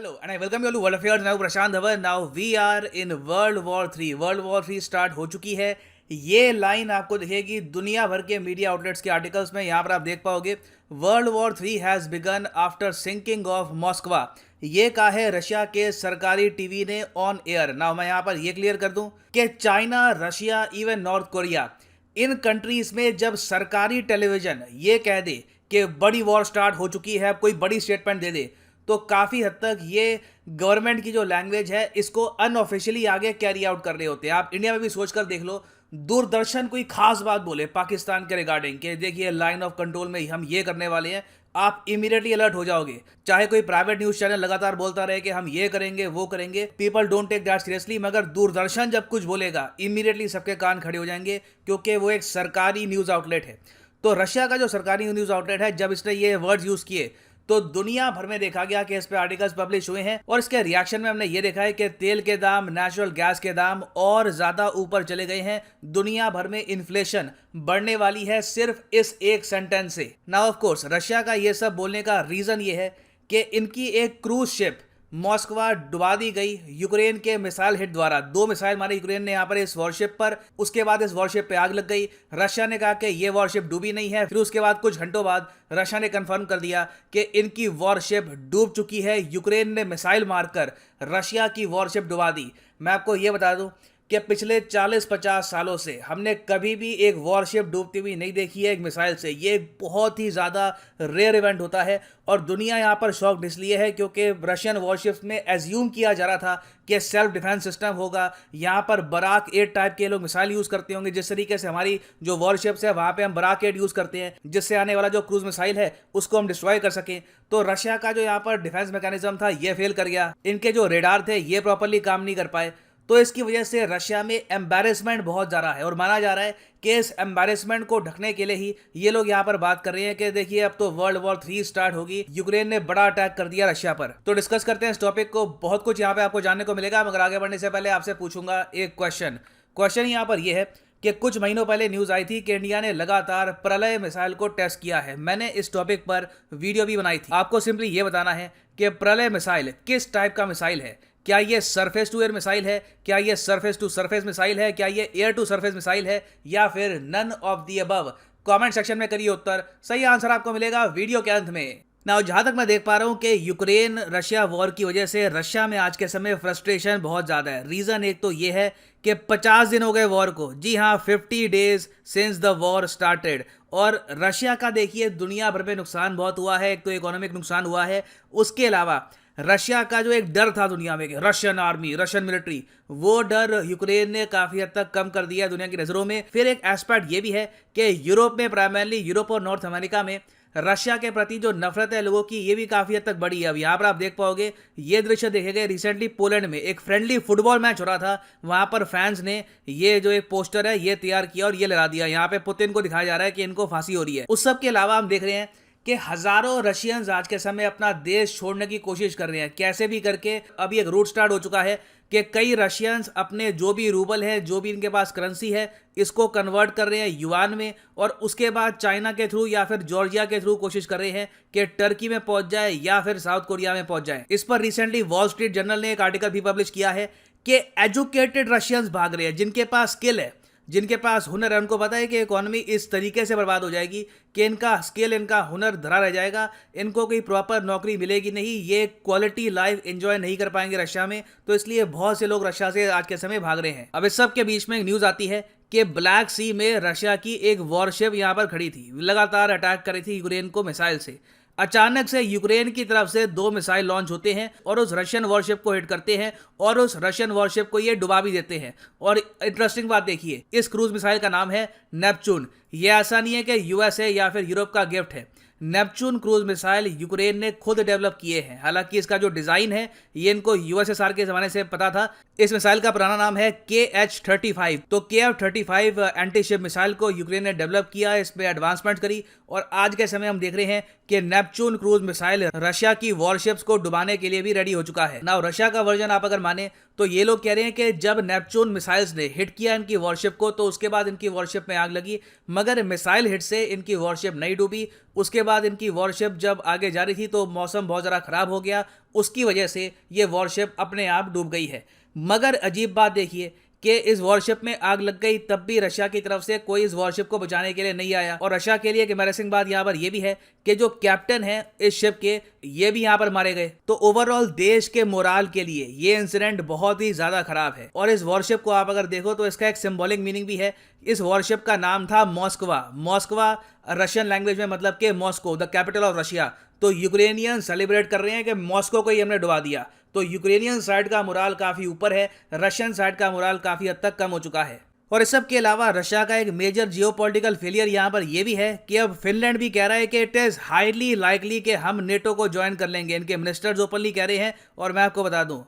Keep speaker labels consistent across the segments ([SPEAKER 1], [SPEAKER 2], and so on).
[SPEAKER 1] Hello, and I welcome you all to World Affairs. Now Prashant Dhawan. Now we are in World War 3. World War 3 start हो चुकी है. ये line आपको दिखेगी दुनिया भर के मीडिया आउटलेट्स के आर्टिकल्स में. यहाँ पर आप देख पाओगे world war 3 has begun after sinking of Moskva. ये कहा है रशिया के सरकारी टीवी ने ऑन एयर. नाउ मैं यहाँ पर ये क्लियर कर दूं कि China, Russia, even North Korea, इन कंट्रीज में जब सरकारी टेलीविजन ये कह दे कि बड़ी वॉर स्टार्ट हो चुकी है, कोई बड़ी स्टेटमेंट दे दे, तो काफ़ी हद तक ये गवर्नमेंट की जो लैंग्वेज है इसको अनऑफिशियली आगे कैरी आउट कर रहे होते हैं. आप इंडिया में भी सोच कर देख लो, दूरदर्शन कोई खास बात बोले पाकिस्तान के रिगार्डिंग कि देखिए लाइन ऑफ कंट्रोल में हम ये करने वाले हैं, आप इमीडिएटली अलर्ट हो जाओगे. चाहे कोई प्राइवेट न्यूज चैनल लगातार बोलता रहे कि हम ये करेंगे वो करेंगे, people don't take that seriously. मगर दूरदर्शन जब कुछ बोलेगा इमीडिएटली सबके कान खड़े हो जाएंगे, क्योंकि वो एक सरकारी न्यूज़ आउटलेट है. तो रशिया का जो सरकारी न्यूज़ आउटलेट है, जब इसने ये वर्ड्स यूज़ किए तो दुनिया भर में देखा गया कि इस पे आर्टिकल्स पब्लिश हुए हैं. और इसके रिएक्शन में हमने ये देखा है कि तेल के दाम, नेचुरल गैस के दाम और ज़्यादा ऊपर चले गए हैं. दुनिया भर में इन्फ्लेशन बढ़ने वाली है सिर्फ इस एक सेंटेंस से. नाउ ऑफ कोर्स रशिया का ये सब बोलने का रीज़न ये है कि इनकी एक क्रूज शिप मॉस्कवा डुबा दी गई यूक्रेन के मिसाइल हिट द्वारा. 2 मिसाइल मारे यूक्रेन ने यहाँ पर इस वॉरशिप पर. उसके बाद इस वॉरशिप पे आग लग गई. रशिया ने कहा कि ये वॉरशिप डूबी नहीं है. फिर उसके बाद कुछ घंटों बाद रशिया ने कंफर्म कर दिया कि इनकी वॉरशिप डूब चुकी है. यूक्रेन ने मिसाइल मारकर रशिया की वॉरशिप डुबा दी. मैं आपको ये बता दूं कि पिछले 40-50 सालों से हमने कभी भी एक वॉरशिप डूबती हुई नहीं देखी है एक मिसाइल से. ये बहुत ही ज़्यादा रेयर इवेंट होता है और दुनिया यहाँ पर शॉक्ड इसलिए है क्योंकि रशियन वॉरशिप्स में एज्यूम किया जा रहा था कि सेल्फ डिफेंस सिस्टम होगा. यहाँ पर बराक 8 टाइप के लोग मिसाइल यूज़ करते होंगे, जिस तरीके से हमारी जो वॉरशिप्स है वहाँ पे हम बराक 8 यूज़ करते हैं, जिससे आने वाला जो क्रूज मिसाइल है उसको हम डिस्ट्रॉय कर सकें. तो रशिया का जो यहाँ पर डिफेंस मैकेनिज्म था ये फेल कर गया. इनके जो रेडार थे ये प्रॉपरली काम नहीं कर पाए. तो इसकी वजह से रशिया में एम्बैरेसमेंट बहुत ज़्यादा है और माना जा रहा है कि इस एम्बैरेसमेंट को ढकने के लिए ही ये लोग यहाँ पर बात कर रहे हैं कि देखिए अब तो वर्ल्ड वॉर 3 स्टार्ट होगी, यूक्रेन ने बड़ा अटैक कर दिया रशिया पर. तो डिस्कस करते हैं इस टॉपिक को. बहुत कुछ यहाँ पे आपको जानने को मिलेगा, मगर आगे बढ़ने से पहले आपसे पूछूंगा एक क्वेश्चन यहाँ पर यह है कि कुछ महीनों पहले न्यूज़ आई थी कि इंडिया ने लगातार प्रलय मिसाइल को टेस्ट किया है. मैंने इस टॉपिक पर वीडियो भी बनाई थी. आपको सिंपली ये बताना है कि प्रलय मिसाइल किस टाइप का मिसाइल है. क्या ये सरफेस टू एयर मिसाइल है, क्या ये सरफेस टू सरफेस मिसाइल है, क्या ये एयर टू सरफेस मिसाइल है, या फिर none of the above. Comment section में करिए उत्तर. सही आंसर आपको मिलेगा वीडियो के अंत में. नाउ जहां तक मैं देख पा रहा हूं कि यूक्रेन रशिया वॉर की वजह से रशिया में आज के समय फ्रस्ट्रेशन बहुत ज़्यादा है. रीज़न एक तो ये है कि 50 दिन हो गए वॉर को. जी हाँ, 50 days since the war started. और रशिया का देखिए दुनिया भर में नुकसान बहुत हुआ है. एक तो इकोनॉमिक नुकसान हुआ है, उसके अलावा रशिया का जो एक डर था दुनिया में कि रशियन आर्मी, रशियन मिलिट्री, वो डर यूक्रेन ने काफ़ी हद तक कम कर दिया दुनिया की नज़रों में. फिर एक एस्पेक्ट ये भी है कि यूरोप में, प्राइमरली यूरोप और नॉर्थ अमेरिका में रशिया के प्रति जो नफरत है लोगों की, ये भी काफ़ी हद तक बढ़ी है. अब यहाँ पर आप देख पाओगे ये दृश्य देखे गए रिसेंटली पोलैंड में एक फ्रेंडली फुटबॉल मैच हो रहा था. वहाँ पर फैंस ने ये जो एक पोस्टर है ये तैयार किया और ये लगा दिया. यहाँ पे पुतिन को दिखाया जा रहा है कि इनको फांसी हो रही है. उस सब के अलावा हम देख रहे हैं कि हजारों रशियंस आज के समय अपना देश छोड़ने की कोशिश कर रहे हैं कैसे भी करके. अभी एक रूट स्टार्ट हो चुका है कि कई रशियंस अपने जो भी रूबल है, जो भी इनके पास करेंसी है, इसको कन्वर्ट कर रहे हैं युआन में, और उसके बाद चाइना के थ्रू या फिर जॉर्जिया के थ्रू कोशिश कर रहे हैं कि टर्की में पहुंच जाए या फिर साउथ कोरिया में पहुंच जाए. इस पर रिसेंटली वॉल स्ट्रीट जर्नल ने एक आर्टिकल भी पब्लिश किया है कि एजुकेटेड रशियंस भाग रहे हैं, जिनके पास स्किल है, जिनके पास हुनर है. उनको पता है कि इकोनॉमी इस तरीके से बर्बाद हो जाएगी कि इनका स्किल, इनका हुनर धरा रह जाएगा, इनको कोई प्रॉपर नौकरी मिलेगी नहीं, ये क्वालिटी लाइफ एंजॉय नहीं कर पाएंगे रशिया में. तो इसलिए बहुत से लोग रशिया से आज के समय भाग रहे हैं. अब इस सब के बीच में एक न्यूज़ आती है कि ब्लैक सी में रशिया की एक वॉरशिप यहाँ पर खड़ी थी, लगातार अटैक कर रही थी यूक्रेन को मिसाइल से. अचानक से यूक्रेन की तरफ से 2 मिसाइल लॉन्च होते हैं और उस रशियन वॉरशिप को हिट करते हैं और उस रशियन वॉरशिप को ये डुबा भी देते हैं. और इंटरेस्टिंग बात देखिए, इस क्रूज मिसाइल का नाम है नेपच्यून. ये ऐसा नहीं है कि यूएसए या फिर यूरोप का गिफ्ट है. नेपच्यून क्रूज मिसाइल यूक्रेन ने खुद डेवलप किए हैं. हालांकि इसका जो डिज़ाइन है ये इनको यूएसएसआर के ज़माने से पता था. इस मिसाइल का पुराना नाम है KH-35. तो KF-35 एंटी शिप मिसाइल को यूक्रेन ने डेवलप किया, इस पर एडवांसमेंट करी और आज के समय हम देख रहे हैं कि नेपच्यून क्रूज मिसाइल रशिया की वॉरशिप्स को डुबाने के लिए भी रेडी हो चुका है। नाउ रशिया का वर्जन आप अगर माने तो ये लोग कह रहे हैं कि जब नेपच्यून मिसाइल्स ने हिट किया इनकी वॉरशिप को तो उसके बाद इनकी वॉरशिप में आग लगी, मगर मिसाइल हिट से इनकी वॉरशिप नहीं डूबी। उसके बाद इनकी वॉरशिप जब आगे जा रही थी तो मौसम बहुत ज़्यादा खराब हो गया, उसकी वजह से ये वॉरशिप अपने आप डूब गई है। मगर अजीब बात देखिए कि इस वॉरशिप में आग लग गई, तब भी रशिया की तरफ से कोई इस वॉरशिप को बचाने के लिए नहीं आया। और रशिया के लिए एक एम्बैरेसिंग बात यहाँ पर यह भी है कि जो कैप्टन है इस शिप के, ये भी यहाँ पर मारे गए। तो ओवरऑल देश के मोराल के लिए ये इंसिडेंट बहुत ही ज्यादा खराब है। और इस वॉरशिप को आप अगर देखो तो इसका एक सिंबॉलिक मीनिंग भी है। इस वॉरशिप का नाम था मॉस्कवा। मॉस्कवा रशियन लैंग्वेज में मतलब कि Moscow, the capital of Russia. तो यूक्रेनियन सेलिब्रेट कर रहे हैं कि मॉस्को को ही हमने डुबा दिया। तो यूक्रेनियन साइड का मोराल काफी ऊपर है, रशियन साइड का मोराल काफी हद तक कम हो चुका है। और इस सब के अलावा रशिया का एक मेजर जियोपॉलिटिकल फेलियर यहाँ पर यह भी है कि अब फिनलैंड भी कह रहा है कि इट इज हाईली लाइकली कि हम नेटो को ज्वाइन कर लेंगे। इनके मिनिस्टर्स ओपनली कह रहे हैं। और मैं आपको बता दूं,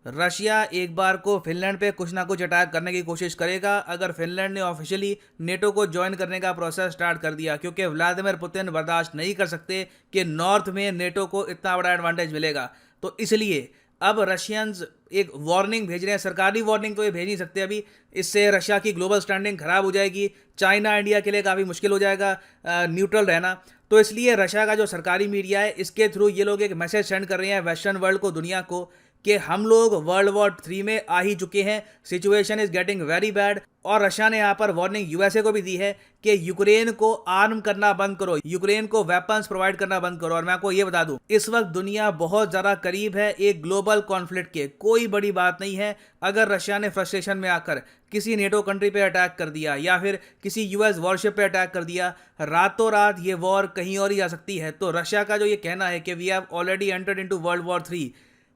[SPEAKER 1] रशिया एक बार को फिनलैंड पे कुछ ना कुछ अटैक करने की कोशिश करेगा अगर फिनलैंड ने ऑफिशियली नेटो को ज्वाइन करने का प्रोसेस स्टार्ट कर दिया, क्योंकि व्लादिमीर पुतिन बर्दाश्त नहीं कर सकते कि नॉर्थ में नेटो को इतना बड़ा एडवांटेज मिलेगा। तो इसलिए अब रशियंस एक वार्निंग भेज रहे हैं। सरकारी वार्निंग तो ये भेज नहीं सकते अभी, इससे रशिया की ग्लोबल स्टैंडिंग खराब हो जाएगी। चाइना इंडिया के लिए काफ़ी मुश्किल हो जाएगा न्यूट्रल रहना। तो इसलिए रशिया का जो सरकारी मीडिया है इसके थ्रू ये लोग एक मैसेज सेंड कर रहे हैं वेस्टर्न वर्ल्ड को, दुनिया को, कि हम लोग वर्ल्ड वॉर 3 में आ ही चुके हैं, situation is getting very bad. और रशिया ने यहाँ पर वार्निंग यूएसए को भी दी है कि यूक्रेन को आर्म करना बंद करो, यूक्रेन को वेपन्स प्रोवाइड करना बंद करो। और मैं आपको ये बता दूं, इस वक्त दुनिया बहुत ज़्यादा करीब है एक ग्लोबल कॉन्फ्लिक्ट के। कोई बड़ी बात नहीं है अगर रशिया ने फ्रस्ट्रेशन में आकर किसी नेटो कंट्री पे अटैक कर दिया या फिर किसी यूएस वॉरशिप पे अटैक कर दिया, रातों रात ये वॉर कहीं और ही जा सकती है। तो रशिया का जो ये कहना है कि we have already entered into world war 3,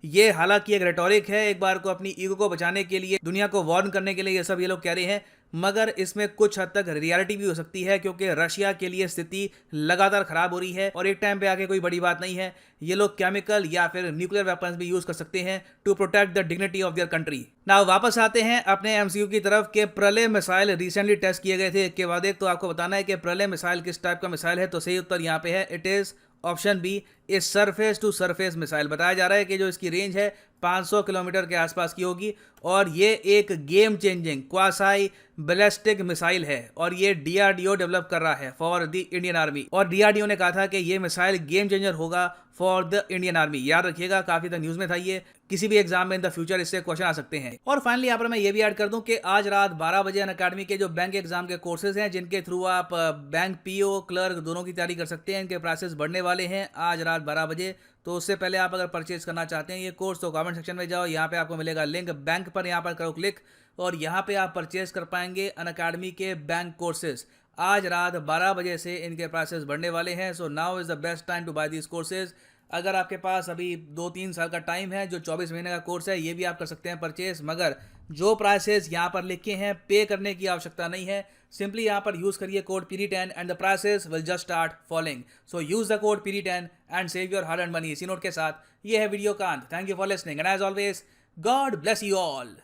[SPEAKER 1] ये हालांकि एक रेटोरिक है, एक बार को अपनी ईगो को बचाने के लिए, दुनिया को वार्न करने के लिए ये सब ये लोग कह रहे हैं। मगर इसमें कुछ हद तक रियलिटी भी हो सकती है, क्योंकि रशिया के लिए स्थिति लगातार खराब हो रही है और एक टाइम पे आके कोई बड़ी बात नहीं है, ये लोग केमिकल या फिर न्यूक्लियर वेपन्स भी यूज कर सकते हैं to protect the dignity of their country. Now वापस आते हैं अपने एमसीयू की तरफ के प्रलय मिसाइल रिसेंटली टेस्ट किए गए थे। के बाद एक तो आपको बताना है कि प्रलय मिसाइल किस टाइप का मिसाइल है। तो सही उत्तर यहाँ पे है, इट इज ऑप्शन बी, इस सरफेस टू सरफेस मिसाइल। बताया जा रहा है कि जो इसकी रेंज है 500 किलोमीटर के आसपास की होगी और ये एक game changing quasi ballistic missile है और ये डीआरडीओ डेवलप कर रहा है फॉर द इंडियन आर्मी। और डीआरडीओ ने कहा था कि ये मिसाइल गेम चेंजर होगा फॉर द इंडियन आर्मी। याद रखिएगा, काफी तक न्यूज में था ये, किसी भी एग्जाम में इन द फ्यूचर इससे क्वेश्चन आ सकते हैं। और फाइनली यहाँ पर मैं ये भी ऐड कर दूं कि आज रात 12 बजे अनअकैडमी के जो बैंक एग्जाम के कोर्सेज हैं, जिनके थ्रू आप बैंक पीओ क्लर्क दोनों की तैयारी कर सकते हैं, इनके प्राइसेस बढ़ने वाले हैं आज रात 12 बजे। तो उससे पहले आप अगर परचेज करना चाहते हैं ये कोर्स तो कमेंट सेक्शन में जाओ, यहाँ पे आपको मिलेगा लिंक, बैंक पर यहाँ पर करो क्लिक और यहाँ पे आप परचेज कर पाएंगे अनअकैडमी के बैंक कोर्सेज। आज रात 12 बजे से इनके प्राइसेस बढ़ने वाले हैं। So now is the best time to buy these courses. अगर आपके पास अभी 2-3 साल का टाइम है, जो 24 महीने का कोर्स है, ये भी आप कर सकते हैं परचेज। मगर जो प्राइसेस यहाँ पर लिखे हैं पे करने की आवश्यकता नहीं है, सिंपली यहाँ पर यूज करिए code PD10 and the prices will just start following. So use the code PD10 and save your hard earned money. इसी नोट के साथ ये है वीडियो का अंत। Thank you for listening and as always God bless you all.